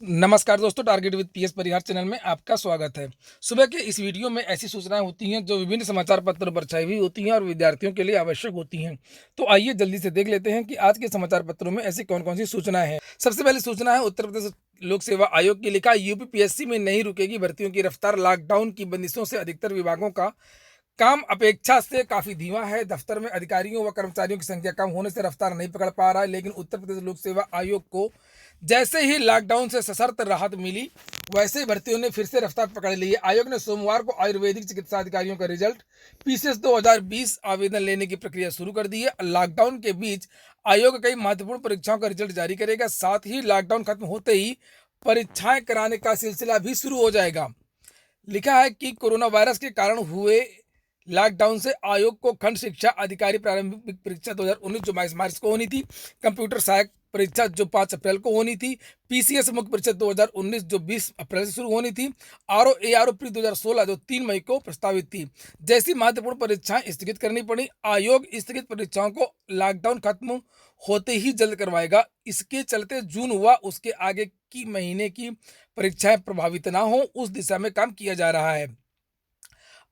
नमस्कार दोस्तों, target with PS Parihar channel में आपका स्वागत है। सुबह के इस वीडियो में ऐसी सूचनाएं होती हैं जो विभिन्न समाचार पत्रों पर छाई हुई होती हैं और विद्यार्थियों के लिए आवश्यक होती हैं। तो आइए जल्दी से देख लेते हैं कि आज के समाचार पत्रों में ऐसी कौन-कौन सी सूचनाएं हैं। सबसे पहली सूचना है उत्तर प्रदेश लोक सेवा आयोग की। लिखा यूपीपीएससी में नहीं रुकेगी भर्तियों की रफ्तार। लॉकडाउन की बंदिशों से अधिकतर विभागों का काम अपेक्षा से काफी धीमा है। दफ्तर में अधिकारियों व कर्मचारियों की संख्या कम होने से रफ्तार नहीं पकड़ पा रहा है। लेकिन उत्तर प्रदेश लोक सेवा आयोग को जैसे ही लॉकडाउन से सशर्त राहत मिली, वैसे ही भर्तियों ने फिर से रफ्तार पकड़ ली है। आयोग ने सोमवार को आयुर्वेदिक चिकित्सा अधिकारियों का रिजल्ट पीसीएस 2020 आवेदन लेने की प्रक्रिया शुरू कर दी है। लॉकडाउन के बीच आयोग कई महत्वपूर्ण परीक्षाओं का रिजल्ट जारी करेगा। साथ ही लॉकडाउन खत्म होते ही परीक्षाएं कराने का सिलसिला भी शुरू हो जाएगा। लिखा है कि कोरोना वायरस के कारण हुए लॉकडाउन से आयोग को खंड शिक्षा अधिकारी प्रारंभिक परीक्षा 2019 जो 22 मार्च को होनी थी, कंप्यूटर सहायक परीक्षा जो 5 अप्रैल को होनी थी, पीसीएस मुख्य परीक्षा 2019 जो 20 अप्रैल से शुरू होनी थी, आरओ एआरओ प्री 2016 जो 3 मई को प्रस्तावित थी, जैसी महत्वपूर्ण परीक्षाएं स्थगित करनी पड़ी। आयोग स्थगित परीक्षाओं को लॉकडाउन खत्म होते ही जल्द करवाएगा। इसके चलते जून हुआ उसके आगे की महीने की परीक्षाएं प्रभावित ना हो, उस दिशा में काम किया जा रहा है।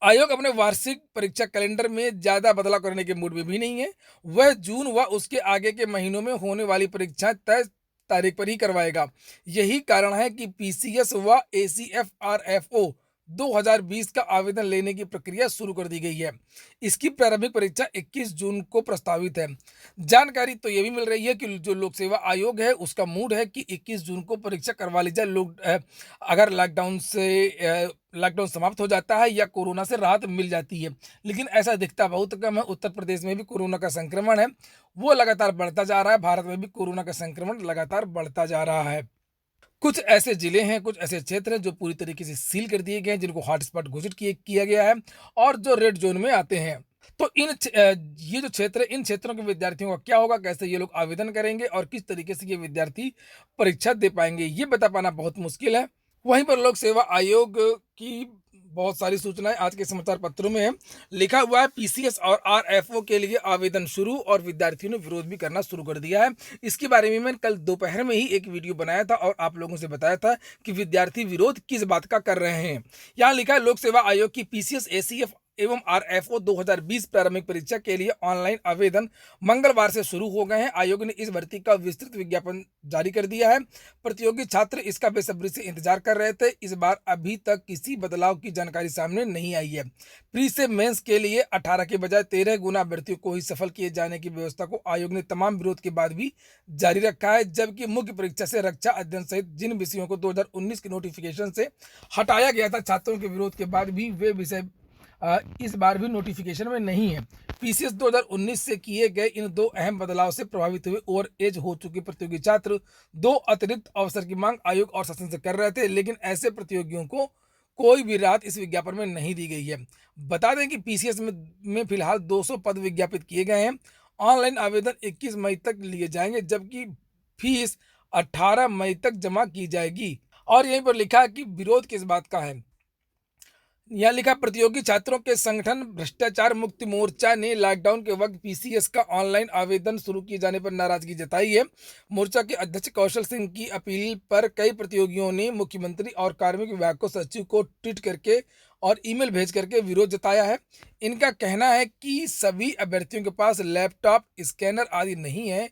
आयोग अपने वार्षिक परीक्षा कैलेंडर में ज्यादा बदलाव करने के मूड में भी नहीं है। वह जून व उसके आगे के महीनों में होने वाली परीक्षाएं तय तारीख पर ही करवाएगा। यही कारण है कि पीसीएस व एसीएफआरएफओ 2020 का आवेदन लेने की प्रक्रिया शुरू कर दी गई है। इसकी प्रारंभिक परीक्षा 21 जून को प्रस्तावित है। जानकारी तो ये भी मिल रही है कि जो लोक सेवा आयोग है उसका मूड है कि 21 जून को परीक्षा करवा ली जाए। लोग अगर लॉकडाउन समाप्त हो जाता है या कोरोना से राहत मिल जाती है, लेकिन ऐसा दिखता बहुत कम है। उत्तर प्रदेश में भी कोरोना का संक्रमण है, वो लगातार बढ़ता जा रहा है। भारत में भी कोरोना का संक्रमण लगातार बढ़ता जा रहा है। कुछ ऐसे जिले हैं, कुछ ऐसे क्षेत्र हैं जो पूरी तरीके से सील कर दिए गए हैं, जिनको हॉटस्पॉट घोषित किया गया है और जो रेड जोन में आते हैं। तो ये जो क्षेत्र है, इन क्षेत्रों के विद्यार्थियों का क्या होगा, कैसे ये लोग आवेदन करेंगे और किस तरीके से ये विद्यार्थी परीक्षा दे पाएंगे, ये बता पाना बहुत मुश्किल है। वहीं पर लोक सेवा आयोग की बहुत सारी सूचनाएं आज के समाचार पत्रों में है। लिखा हुआ है पीसीएस और आरएफओ के लिए आवेदन शुरू और विद्यार्थियों ने विरोध भी करना शुरू कर दिया है। इसके बारे में मैंने कल दोपहर में ही एक वीडियो बनाया था और आप लोगों से बताया था कि विद्यार्थी विरोध किस बात का कर रहे हैं। यहाँ लिखा है लोक सेवा आयोग की पीसीएस एसीएफ एवं आरएफओ 2020 प्रारंभिक परीक्षा के लिए ऑनलाइन आवेदन मंगलवार से शुरू हो गए हैं। आयोग ने इस भर्ती का विस्तृत विज्ञापन जारी कर दिया है। प्रतियोगी छात्र इसका बेसब्री से इंतजार कर रहे थे। इस बार अभी तक किसी बदलाव की जानकारी सामने नहीं आई है। प्री से मेंस के लिए 18 के बजाय 13 गुना अभ्यर्थियों को ही सफल किए जाने की व्यवस्था को आयोग ने तमाम विरोध के बाद भी जारी रखा है। जबकि मुख्य परीक्षा से रक्षा अध्ययन सहित जिन विषयों को 2019 के नोटिफिकेशन से हटाया गया था, छात्रों के विरोध के बाद भी वे विषय इस बार भी नोटिफिकेशन में नहीं है। पीसीएस 2019 से किए गए इन दो अहम बदलाव से प्रभावित हुए ओवर एज हो चुके प्रतियोगी छात्र 2 अतिरिक्त अवसर की मांग आयोग और शासन से कर रहे थे, लेकिन ऐसे प्रतियोगियों को कोई भी राहत इस विज्ञापन में नहीं दी गई है। बता दें कि पीसीएस में फिलहाल 200 पद विज्ञापित किए गए हैं। ऑनलाइन आवेदन 21 मई तक लिए जाएंगे, जबकि फीस 18 मई तक जमा की जाएगी। और यहीं पर लिखा है कि विरोध किस बात का है। यह लिखा प्रतियोगी छात्रों के संगठन भ्रष्टाचार मुक्ति मोर्चा ने लॉकडाउन के वक्त पीसीएस का ऑनलाइन आवेदन शुरू किए जाने पर नाराजगी जताई है। मोर्चा के अध्यक्ष कौशल सिंह की अपील पर कई प्रतियोगियों ने मुख्यमंत्री और कार्मिक विभाग को सचिव को ट्वीट करके और ईमेल भेज करके विरोध जताया है। इनका कहना है कि सभी अभ्यर्थियों के पास लैपटॉप, स्कैनर आदि नहीं है,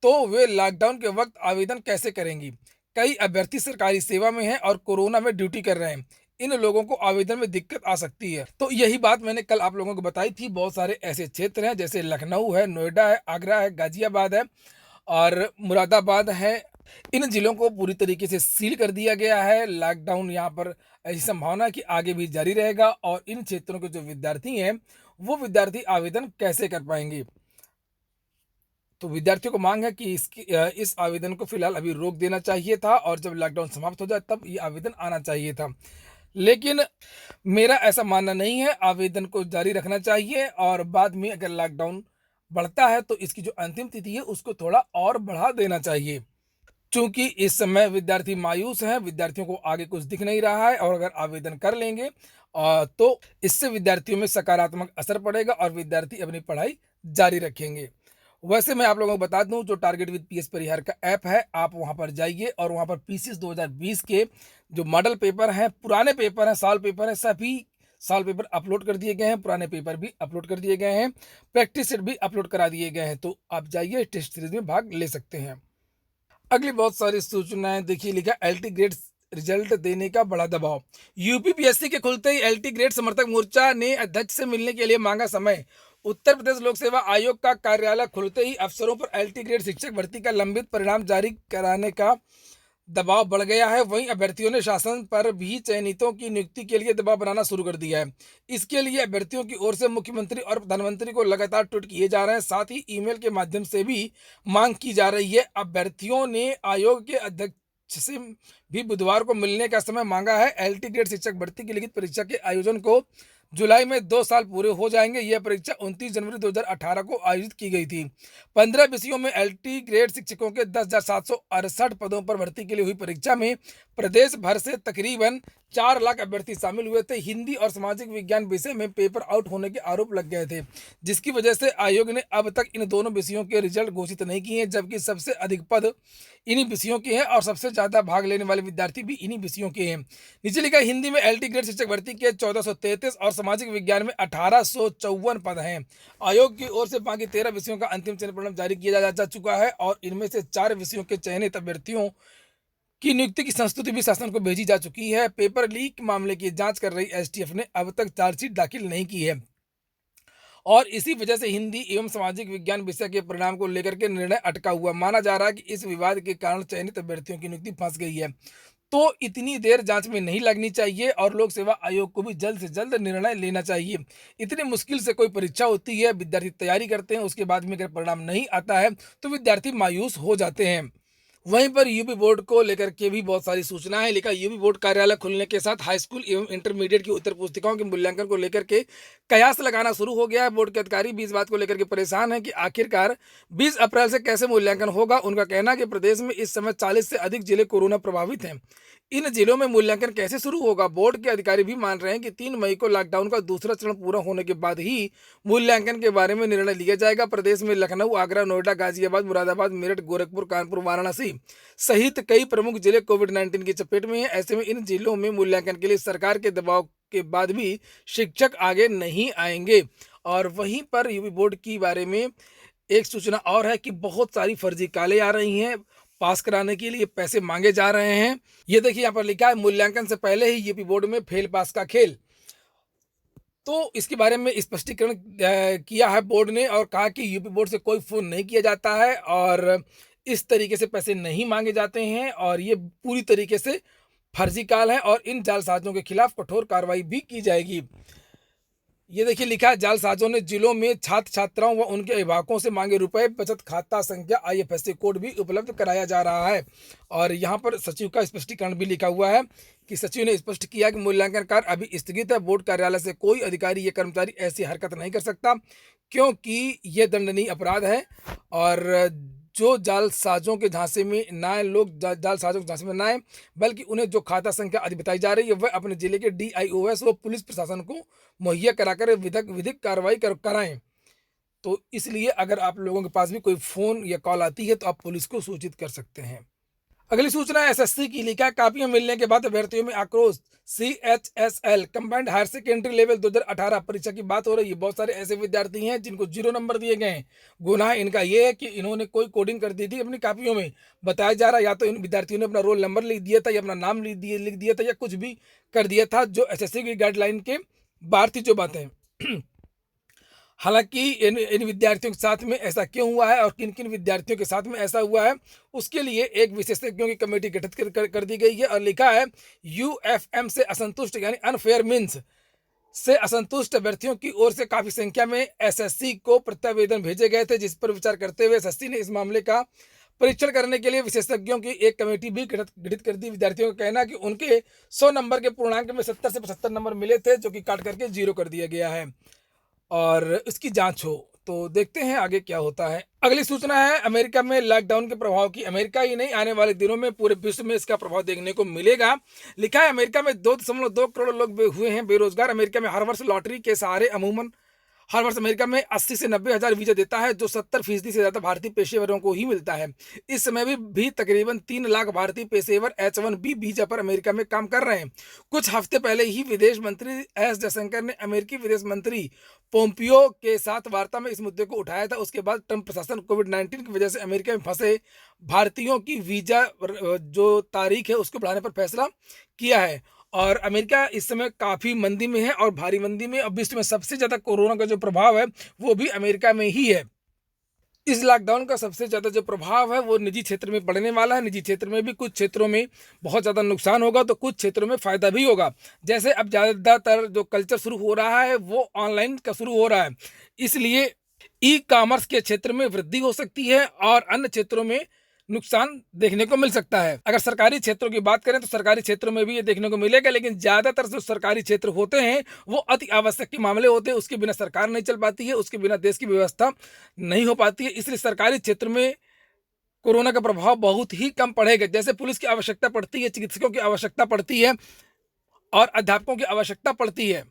तो वे लॉकडाउन के वक्त आवेदन कैसे करेंगी। कई अभ्यर्थी सरकारी सेवा में हैं और कोरोना में ड्यूटी कर रहे हैं। इन लोगों को आवेदन में दिक्कत आ सकती है। तो यही बात मैंने कल आप लोगों को बताई थी। बहुत सारे ऐसे क्षेत्र हैं जैसे लखनऊ है, नोएडा है, आगरा है, गाजियाबाद है और मुरादाबाद है। इन जिलों को पूरी तरीके से सील कर दिया गया है। लॉकडाउन यहाँ पर ऐसी संभावना है कि आगे भी जारी रहेगा और इन क्षेत्रों के जो विद्यार्थी हैं वो विद्यार्थी आवेदन कैसे कर पाएंगे। तो विद्यार्थियों को मांग है कि इस आवेदन को फिलहाल अभी रोक देना चाहिए था और जब लॉकडाउन समाप्त हो जाए तब ये आवेदन आना चाहिए था। लेकिन मेरा ऐसा मानना नहीं है। आवेदन को जारी रखना चाहिए और बाद में अगर लॉकडाउन बढ़ता है तो इसकी जो अंतिम तिथि है उसको थोड़ा और बढ़ा देना चाहिए। चूंकि इस समय विद्यार्थी मायूस हैं, विद्यार्थियों को आगे कुछ दिख नहीं रहा है और अगर आवेदन कर लेंगे तो इससे विद्यार्थियों में सकारात्मक असर पड़ेगा और विद्यार्थी अपनी पढ़ाई जारी रखेंगे। वैसे मैं आप लोगों को बता दूं, जो टारगेट विद पीएस परिहार का ऐप है, आप वहां पर जाइए और वहां पर पीसीएस 2020 के जो मॉडल पेपर हैं, पुराने पेपर हैं, साल पेपर हैं, सभी साल पेपर अपलोड कर दिए गए हैं, पुराने पेपर भी अपलोड कर दिए गए हैं, प्रैक्टिस सेट भी अपलोड करा दिए गए हैं। तो आप जाइए, टेस्ट सीरीज में भाग ले सकते हैं। अगली बहुत सारी सूचनाएं देखिए, लिखा एलटी ग्रेड रिजल्ट देने का बड़ा दबाव। यूपीपीएससी के खुलते ही एलटी ग्रेड समर्थक मोर्चा ने अध्यक्ष से मिलने के लिए मांगा समय। उत्तर प्रदेश लोक सेवा आयोग का कार्यालय खुलते ही अफसरों पर एलटी ग्रेड शिक्षक भर्ती का लंबित परिणाम जारी कराने का दबाव बढ़ गया है। वहीं अभ्यर्थियों ने शासन पर भी चयनितों की नियुक्ति के लिए दबाव बनाना शुरू कर दिया है। इसके लिए अभ्यर्थियों की ओर से मुख्यमंत्री और प्रधानमंत्री को लगातार ट्वीट किए जा रहे हैं, साथ ही ईमेल के माध्यम से भी मांग की जा रही है। अभ्यर्थियों ने आयोग के अध्यक्ष से भी बुधवार को मिलने का समय मांगा है। एलटी ग्रेड शिक्षक भर्ती की लिखित परीक्षा के आयोजन को जुलाई में 2 साल पूरे हो जाएंगे। यह परीक्षा 29 जनवरी 2018 को आयोजित की गई थी। 15 विषयों में एलटी ग्रेड शिक्षकों के 10,768 पदों पर भर्ती के लिए हुई परीक्षा में प्रदेश भर से तकरीबन 4 लाख अभ्यर्थी शामिल हुए थे। हिंदी और सामाजिक विज्ञान विषय में पेपर आउट होने के आरोप लग गए थे, जिसकी वजह से आयोग ने अब तक इन दोनों विषयों के रिजल्ट घोषित नहीं किए हैं, जबकि सबसे अधिक पद इन्हीं विषयों के हैं और सबसे ज्यादा भाग लेने वाले विद्यार्थी भी इन्हीं विषयों के हैं। नीचे लिखा, हिंदी में एलटी ग्रेड शिक्षक भर्ती के 1433 और सामाजिक विज्ञान में 1854 पद हैं। आयोग की ओर से बाकी 13 विषयों का अंतिम चयन परिणाम जारी किया जा चुका है और इनमें से 4 विषयों के चयनित अभ्यर्थियों की नियुक्ति की संस्तुति भी शासन को भेजी जा चुकी है। पेपर लीक मामले की जांच कर रही एसटीएफ ने अब तक चार्जशीट दाखिल नहीं की है और इसी वजह से हिंदी एवं सामाजिक विज्ञान विषय के परिणाम को लेकर के निर्णय अटका हुआ माना जा रहा है कि इस विवाद के कारण चयनित अभ्यर्थियों की नियुक्ति फंस गई है। तो इतनी देर जांच में नहीं लगनी चाहिए और लोक सेवा आयोग को भी जल्द से जल्द निर्णय लेना चाहिए। इतनी मुश्किल से कोई परीक्षा होती है, विद्यार्थी तैयारी करते हैं, उसके बाद में अगर परिणाम नहीं आता है तो विद्यार्थी मायूस हो जाते हैं। वहीं पर यूपी बोर्ड को लेकर के भी बहुत सारी सूचना है। लिखा, यूपी बोर्ड कार्यालय खुलने के साथ हाई स्कूल एवं इंटरमीडिएट की उत्तर पुस्तिकाओं के मूल्यांकन को लेकर के कयास लगाना शुरू हो गया है। बोर्ड के अधिकारी भी इस बात को लेकर के परेशान हैं कि आखिरकार 20 अप्रैल से कैसे मूल्यांकन होगा। उनका कहना है कि प्रदेश में इस समय 40 से अधिक जिले कोरोना प्रभावित हैं। इन जिलों में मूल्यांकन कैसे शुरू होगा। बोर्ड के अधिकारी भी मान रहे हैं कि 3 मई को लॉकडाउन का दूसरा चरण पूरा होने के बाद ही मूल्यांकन के बारे में निर्णय लिया जाएगा। प्रदेश में लखनऊ, आगरा, नोएडा, गाजियाबाद, मुरादाबाद, मेरठ, गोरखपुर, कानपुर, वाराणसी सहित कई प्रमुख जिले कोविड-19 की चपेट में हैं। ऐसे में इन जिलों में मूल्यांकन के लिए सरकार के दबाव के बाद भी शिक्षक आगे नहीं आएंगे। और वहीं पर यूपी बोर्ड की बारे में एक सूचना और है कि बहुत सारी फर्जी कालें आ रही हैं। पास कराने के लिए पैसे मांगे जा रहे हैं। ये देखिए, यहाँ पर लिखा है, मूल्यांकन से पहले ही यूपी बोर्ड में फेल पास का खेल। तो इसके बारे में स्पष्टीकरण किया है बोर्ड ने और कहा कि यूपी बोर्ड से कोई फोन नहीं किया जाता है और इस तरीके से पैसे नहीं मांगे जाते हैं और ये पूरी तरीके से फर्जी काल है और इन जालसाजों के खिलाफ कठोर कार्रवाई भी की जाएगी। ये देखिए, लिखा है, जालसाजों ने जिलों में छात्र छात्राओं व उनके अभिभावकों से मांगे रुपए, बचत खाता संख्या, आईएफएससी कोड भी उपलब्ध कराया जा रहा है। और यहाँ पर सचिव का स्पष्टीकरण भी लिखा हुआ है कि सचिव ने स्पष्ट किया कि मूल्यांकन कार्य अभी स्थगित है। बोर्ड कार्यालय से कोई अधिकारी या कर्मचारी ऐसी हरकत नहीं कर सकता क्योंकि यह दंडनीय अपराध है और जो जालसाजों के झांसे में ना आए, लोग जालसाजों के झांसे में ना आए, बल्कि उन्हें जो खाता संख्या आदि बताई जा रही है वह अपने जिले के डीआईओएस व पुलिस प्रशासन को मुहैया कराकर विधिक कार्रवाई कराएं। तो इसलिए अगर आप लोगों के पास भी कोई फोन या कॉल आती है तो आप पुलिस को सूचित कर सकते हैं। अगली सूचना एसएससी की। लिखा, कापियां मिलने के बाद अभ्यर्थियों में आक्रोश। CHSL combined higher secondary level 2018 परीक्षा की बात हो रही है। बहुत सारे ऐसे विद्यार्थी हैं जिनको 0 नंबर दिए गए हैं। गुनाह इनका ये है कि इन्होंने कोई कोडिंग कर दी थी अपनी कापियों में। बताया जा रहा है या तो इन विद्यार्थियों ने अपना रोल नंबर लिख दिया था या अपना नाम लिख दिया था या कुछ भी कर दिया था जो एसएससी की गाइडलाइन के बाहर थी जो बातें। हालांकि इन विद्यार्थियों के साथ में ऐसा क्यों हुआ है और किन किन विद्यार्थियों के साथ में ऐसा हुआ है उसके लिए एक विशेषज्ञों की कमेटी गठित कर दी गई है। और लिखा है, यूएफएम से असंतुष्ट यानी अनफेयर मीन्स से असंतुष्ट अभ्यर्थियों की ओर से काफी संख्या में एसएससी को प्रत्यावेदन भेजे गए थे, जिस पर विचार करते हुए एसएससी ने इस मामले का परीक्षण करने के लिए विशेषज्ञों की एक कमेटी भी गठित कर दी। विद्यार्थियों का कहना कि उनके 100 नंबर के पूर्णांक में 70 से 75 नंबर मिले थे जो कि काट करके 0 कर दिया गया है और इसकी जांच हो। तो देखते हैं आगे क्या होता है। अगली सूचना है अमेरिका में लॉकडाउन के प्रभाव की। अमेरिका ही नहीं, आने वाले दिनों में पूरे विश्व में इसका प्रभाव देखने को मिलेगा। लिखा है, अमेरिका में 2.2 करोड़ लोग हुए हैं बेरोजगार। अमेरिका में हर वर्ष लॉटरी के सहारे अमूमन हर वर्ष अमेरिका में 80 से 90 हज़ार वीज़ा देता है, जो 70% से ज़्यादा भारतीय पेशेवरों को ही मिलता है। इस समय भी तकरीबन 3 लाख भारतीय पेशेवर H-1B वीज़ा पर अमेरिका में काम कर रहे हैं। कुछ हफ्ते पहले ही विदेश मंत्री एस जयशंकर ने अमेरिकी विदेश मंत्री पोम्पियो के साथ वार्ता में इस मुद्दे को उठाया था। उसके बाद ट्रंप प्रशासन कोविड-19 की वजह से अमेरिका में फंसे भारतीयों की वीज़ा जो तारीख है उसको बढ़ाने पर फैसला किया है। और अमेरिका इस समय काफ़ी मंदी में है और भारी मंदी में, और विश्व में सबसे ज़्यादा कोरोना का जो प्रभाव है वो भी अमेरिका में ही है। इस लॉकडाउन का सबसे ज़्यादा जो प्रभाव है वो निजी क्षेत्र में पड़ने वाला है। निजी क्षेत्र में भी कुछ क्षेत्रों में बहुत ज़्यादा नुकसान होगा तो कुछ क्षेत्रों में फ़ायदा भी होगा। जैसे अब ज़्यादातर जो कल्चर शुरू हो रहा है वो ऑनलाइन का शुरू हो रहा है, इसलिए ई कॉमर्स के क्षेत्र में वृद्धि हो सकती है और अन्य क्षेत्रों में नुकसान देखने को मिल सकता है। अगर सरकारी क्षेत्रों की बात करें तो सरकारी क्षेत्रों में भी ये देखने को मिलेगा, लेकिन ज़्यादातर जो सरकारी क्षेत्र होते हैं वो अति आवश्यक के मामले होते हैं। उसके बिना सरकार नहीं चल पाती है, उसके बिना देश की व्यवस्था नहीं हो पाती है। इसलिए सरकारी क्षेत्र में कोरोना का प्रभाव बहुत ही कम पड़ेगा। जैसे पुलिस की आवश्यकता पड़ती है, चिकित्सकों की आवश्यकता पड़ती है और अध्यापकों की आवश्यकता पड़ती है,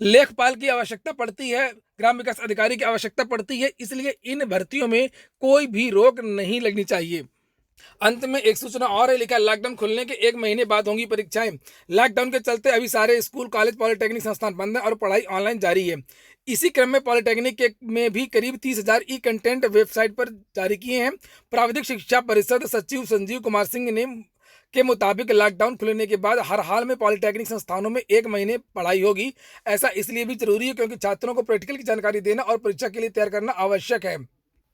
लेखपाल की आवश्यकता पड़ती है, ग्राम विकास अधिकारी की आवश्यकता पड़ती है। इसलिए इन भर्तियों में कोई भी रोक नहीं लगनी चाहिए। अंत में एक सूचना और है, लिखा लॉकडाउन खुलने के 1 महीने बाद होंगी परीक्षाएं। लॉकडाउन के चलते अभी सारे स्कूल, कॉलेज, पॉलिटेक्निक संस्थान बंद हैं और पढ़ाई ऑनलाइन जारी है। इसी क्रम में पॉलिटेक्निक में भी करीब 30,000 ई कंटेंट वेबसाइट पर जारी किए हैं। प्राविधिक शिक्षा परिषद सचिव संजीव कुमार सिंह ने के मुताबिक लॉकडाउन खुलने के बाद हर हाल में पॉलिटेक्निक संस्थानों में 1 महीने पढ़ाई होगी। ऐसा इसलिए भी जरूरी है क्योंकि छात्रों को प्रैक्टिकल की जानकारी देना और परीक्षा के लिए तैयार करना आवश्यक है।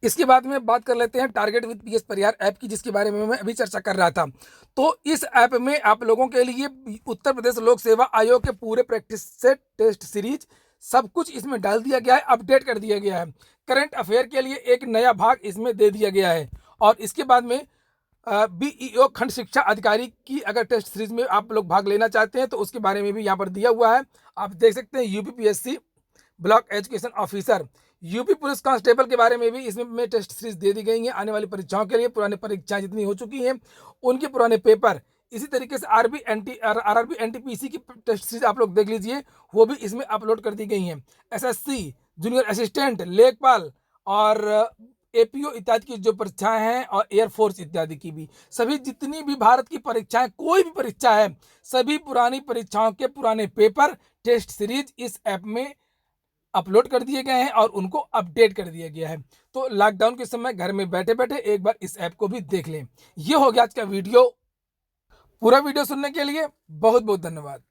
इसके बाद में बात कर लेते हैं target with PS Parihar app की, जिसके बारे में मैं अभी चर्चा कर रहा था। तो इस ऐप में आप लोगों के लिए उत्तर प्रदेश लोक सेवा आयोग के पूरे प्रैक्टिस सेट, टेस्ट सीरीज, सब कुछ इसमें डाल दिया गया है, अपडेट कर दिया गया है। करंट अफेयर के लिए एक नया भाग इसमें दे दिया गया है। और इसके बाद में बीईओ खंड शिक्षा अधिकारी की अगर टेस्ट सीरीज में आप लोग भाग लेना चाहते हैं तो उसके बारे में भी यहाँ पर दिया हुआ है। आप देख सकते हैं UPPSC block education officer, UP police constable के बारे में भी इसमें टेस्ट सीरीज दे दी गई हैं आने वाली परीक्षाओं के लिए। पुरानी परीक्षाएं जितनी हो चुकी हैं उनके पुराने पेपर, इसी तरीके से आरआरबी एनटीपीसी की टेस्ट सीरीज आप लोग देख लीजिए, वो भी इसमें अपलोड कर दी गई हैं। एसएससी, जूनियर असिस्टेंट, लेखपाल और एपीओ इत्यादि की जो परीक्षाएं हैं और एयरफोर्स इत्यादि की भी, सभी जितनी भी भारत की परीक्षाएं, कोई भी परीक्षा है, सभी पुरानी परीक्षाओं के पुराने पेपर, टेस्ट सीरीज इस ऐप में अपलोड कर दिए गए हैं और उनको अपडेट कर दिया गया है। तो लॉकडाउन के समय घर में बैठे बैठे एक बार इस ऐप को भी देख लें। ये हो गया आज का वीडियो। पूरा वीडियो सुनने के लिए बहुत बहुत धन्यवाद।